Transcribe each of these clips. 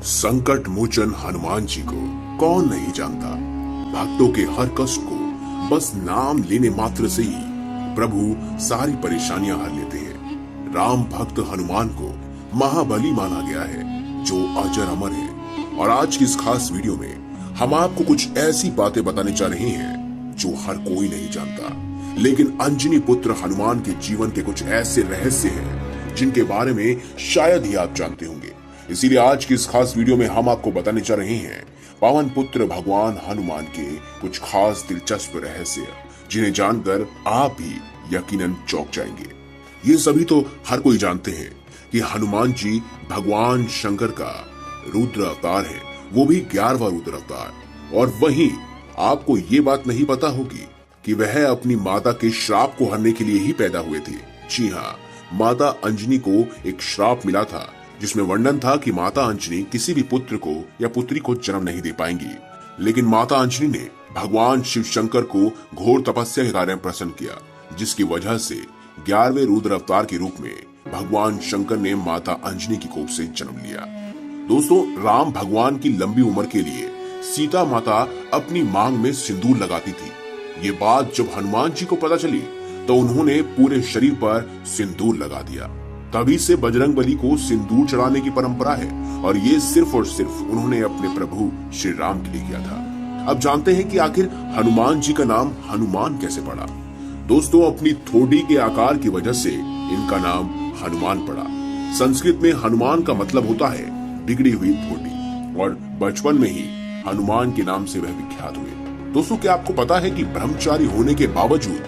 संकट मोचन हनुमान जी को कौन नहीं जानता। भक्तों के हर कष्ट को बस नाम लेने मात्र से ही प्रभु सारी परेशानियां हर लेते हैं। राम भक्त हनुमान को महाबली माना गया है जो अजर अमर है। और आज की इस खास वीडियो में हम आपको कुछ ऐसी बातें बताने जा रहे हैं जो हर कोई नहीं जानता, लेकिन अंजनी पुत्र हनुमान के जीवन के कुछ ऐसे रहस्य हैं जिनके बारे में शायद ही आप जानते होंगे। इसीलिए आज की इस खास वीडियो में हम आपको बताने जा रहे हैं पावन पुत्र भगवान हनुमान के कुछ खास दिलचस्प रहस्य, जिन्हें जानकर आप भी यकीनन चौंक जाएंगे। ये सभी तो हर कोई जानते हैं कि हनुमान जी भगवान शंकर का रुद्र अवतार है, वो भी 11वां रुद्र अवतार। और वहीं आपको ये बात नहीं पता होगी कि वह अपनी माता के श्राप को हरने के लिए ही पैदा हुए थे। जी हाँ, माता अंजनी को एक श्राप मिला था जिसमें वर्णन था कि माता अंजनी किसी भी पुत्र को या पुत्री को जन्म नहीं दे पाएंगी। लेकिन माता अंजनी ने भगवान शिव शंकर को घोर तपस्या के कार्य में प्रसन्न किया, जिसकी वजह से 11वें रुद्र अवतार के रूप में भगवान शंकर ने माता अंजनी की कोख से जन्म लिया। दोस्तों, राम भगवान की लंबी उम्र के लिए सीता माता अपनी मांग में सिंदूर लगाती थी। ये बात जब हनुमान जी को पता चली तो उन्होंने पूरे शरीर पर सिंदूर लगा दिया। तभी से बजरंगबली को सिंदूर चढ़ाने की परंपरा है, और ये सिर्फ और सिर्फ उन्होंने अपने प्रभु श्री राम के लिए किया था। अब जानते हैं कि आखिर हनुमान जी का नाम हनुमान कैसे पड़ा। दोस्तों, अपनी ठोड़ी के आकार की वजह से इनका नाम हनुमान पड़ा। संस्कृत में हनुमान का मतलब होता है बिगड़ी हुई ठोड़ी, और बचपन में ही हनुमान के नाम से वह विख्यात हुए। दोस्तों, क्या आपको पता है कि ब्रह्मचारी होने के बावजूद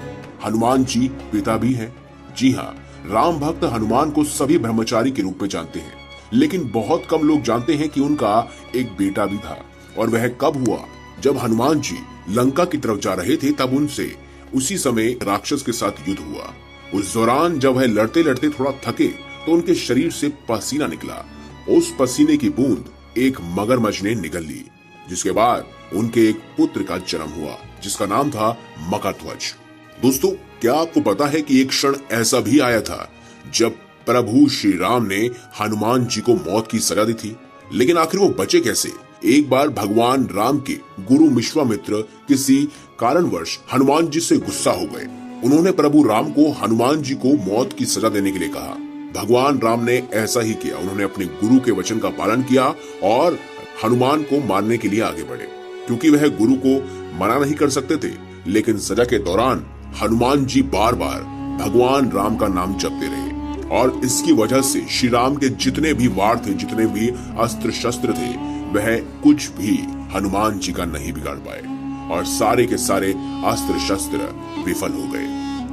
हनुमान जी पिता भी हैं? जी हाँ, राम भक्त हनुमान को सभी ब्रह्मचारी के रूप में जानते हैं, लेकिन बहुत कम लोग जानते हैं कि उनका एक बेटा भी था। और वह कब हुआ? जब हनुमान जी लंका की तरफ जा रहे थे, तब उनसे उसी समय राक्षस के साथ युद्ध हुआ। उस दौरान जब वह लड़ते लड़ते थोड़ा थके तो उनके शरीर से पसीना निकला। उस पसीने की बूंद एक मगरमच्छ ने निगल ली, जिसके बाद उनके एक पुत्र का जन्म हुआ जिसका नाम था मकरध्वज। दोस्तों, क्या आपको पता है कि एक क्षण ऐसा भी आया था जब प्रभु श्री राम ने हनुमान जी को मौत की सजा दी थी, लेकिन आखिर वो बचे कैसे? एक बार भगवान राम के गुरु विश्वामित्र किसी कारणवश हनुमान जी से गुस्सा हो गए। उन्होंने प्रभु राम को हनुमान जी को मौत की सजा देने के लिए कहा। भगवान राम ने ऐसा ही किया। उन्होंने अपने गुरु के वचन का पालन किया और हनुमान को मारने के लिए आगे बढ़े। क्योंकि वह गुरु को मना नहीं कर सकते थे, लेकिन सजा के दौरान हनुमान जी बार बार भगवान राम का नाम जपते रहे, और इसकी वजह से श्री राम के जितने भी वार थे, जितने भी अस्त्र शस्त्र थे, वह कुछ भी हनुमान जी का नहीं बिगाड़ पाए, और सारे के सारे अस्त्र शस्त्र विफल हो गए।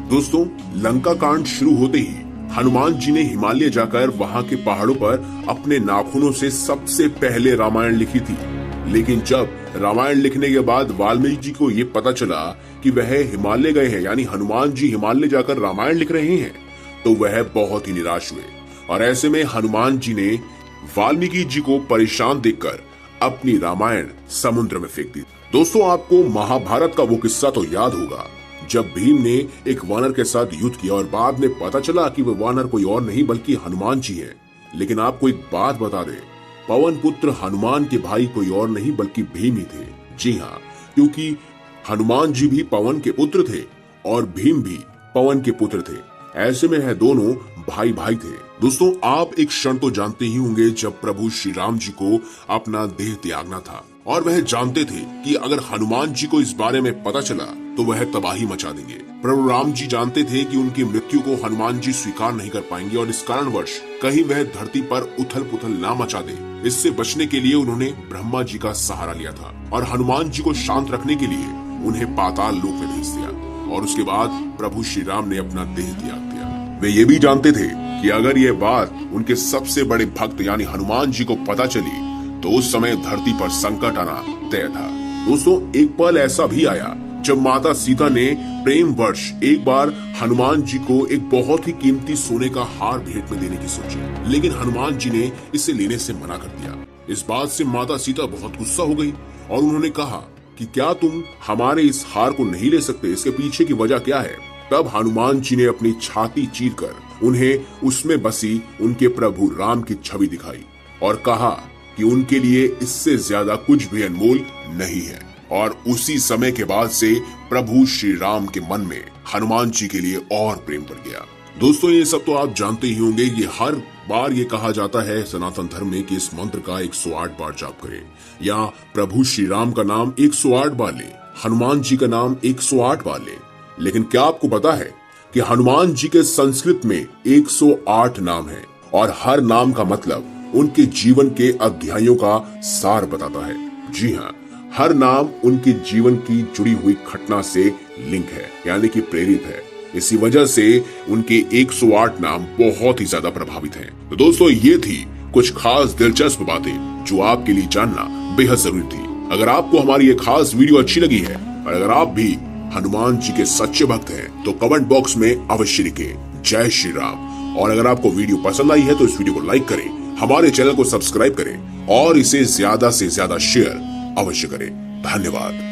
दोस्तों, लंका कांड शुरू होते ही हनुमान जी ने हिमालय जाकर वहां के पहाड़ों पर अपने नाखूनों से सबसे पहले रामायण लिखी थी। लेकिन जब रामायण लिखने के बाद वाल्मीकि जी को ये पता चला कि वह हिमालय गए हैं, यानी हनुमान जी हिमालय जाकर रामायण लिख रहे हैं, तो वह बहुत ही निराश हुए। और ऐसे में हनुमान जी ने वाल्मीकि जी को परेशान देखकर अपनी रामायण समुद्र में फेंक दी। दोस्तों, आपको महाभारत का वो किस्सा तो याद होगा जब भीम ने एक वानर के साथ युद्ध किया और बाद में पता चला कि वह वानर कोई और नहीं बल्कि हनुमान जी है। लेकिन आपको एक बात बता दें, पवन पुत्र हनुमान के भाई कोई और नहीं बल्कि भीम ही थे। जी हाँ, क्योंकि हनुमान जी भी पवन के पुत्र थे और भीम भी पवन के पुत्र थे। ऐसे में यह दोनों भाई भाई थे। दोस्तों, आप एक क्षण तो जानते ही होंगे जब प्रभु श्री राम जी को अपना देह त्यागना था, और वह जानते थे कि अगर हनुमान जी को इस बारे में पता चला तो वह तबाही मचा देंगे। प्रभु राम जी जानते थे कि उनकी मृत्यु को हनुमान जी स्वीकार नहीं कर पाएंगे, और इस कारणवश कहीं वह धरती पर उथल पुथल ना मचा दे, इससे बचने के लिए उन्होंने ब्रह्मा जी का सहारा लिया था, और हनुमान जी को शांत रखने के लिए उन्हें पाताल लोक में भेज दिया। और उसके बाद प्रभु श्री राम ने अपना देह त्याग दिया। वे ये भी जानते थे कि अगर ये बात उनके सबसे बड़े भक्त यानी हनुमान जी को पता चली तो उस समय धरती पर संकट आना तय था। दोस्तों, एक पल ऐसा भी आया जब माता सीता ने प्रेम वर्ष एक बार हनुमान जी को एक बहुत ही कीमती सोने का हार भेंट में देने की सोची, लेकिन हनुमान जी ने इसे लेने से मना कर दिया। इस बात से माता सीता बहुत गुस्सा हो गई और उन्होंने कहा कि क्या तुम हमारे इस हार को नहीं ले सकते? इसके पीछे की वजह क्या है? तब हनुमान जी ने अपनी छाती चीरकर उन्हें उसमें बसी उनके प्रभु राम की छवि दिखाई और कहा कि उनके लिए इससे ज्यादा कुछ भी अनमोल नहीं है। और उसी समय के बाद से प्रभु श्री राम के मन में हनुमान जी के लिए और प्रेम बढ़ गया। दोस्तों, ये सब तो आप जानते ही होंगे। ये हर बार ये कहा जाता है सनातन धर्म में कि इस मंत्र का 108 बार जाप करें, या प्रभु श्री राम का नाम 108 बार लें, हनुमान जी का नाम 108 बार लें। लेकिन क्या आपको पता है कि हनुमान जी के संस्कृत में 108 नाम है और हर नाम का मतलब उनके जीवन के अध्यायों का सार बताता है। जी हाँ, हर नाम उनके जीवन की जुड़ी हुई घटना से लिंक है, यानी कि प्रेरित है। इसी वजह से उनके 108 नाम बहुत ही ज्यादा प्रभावित हैं। तो दोस्तों, ये थी कुछ खास दिलचस्प बातें जो आपके लिए जानना बेहद जरूरी थी। अगर आपको हमारी ये खास वीडियो अच्छी लगी है और अगर आप भी हनुमान जी के सच्चे भक्त हैं तो कमेंट बॉक्स में अवश्य लिखें जय श्री राम। और अगर आपको वीडियो पसंद आई है तो इस वीडियो को लाइक करें, हमारे चैनल को सब्सक्राइब करें और इसे ज्यादा से ज्यादा शेयर अवश्य करें। धन्यवाद।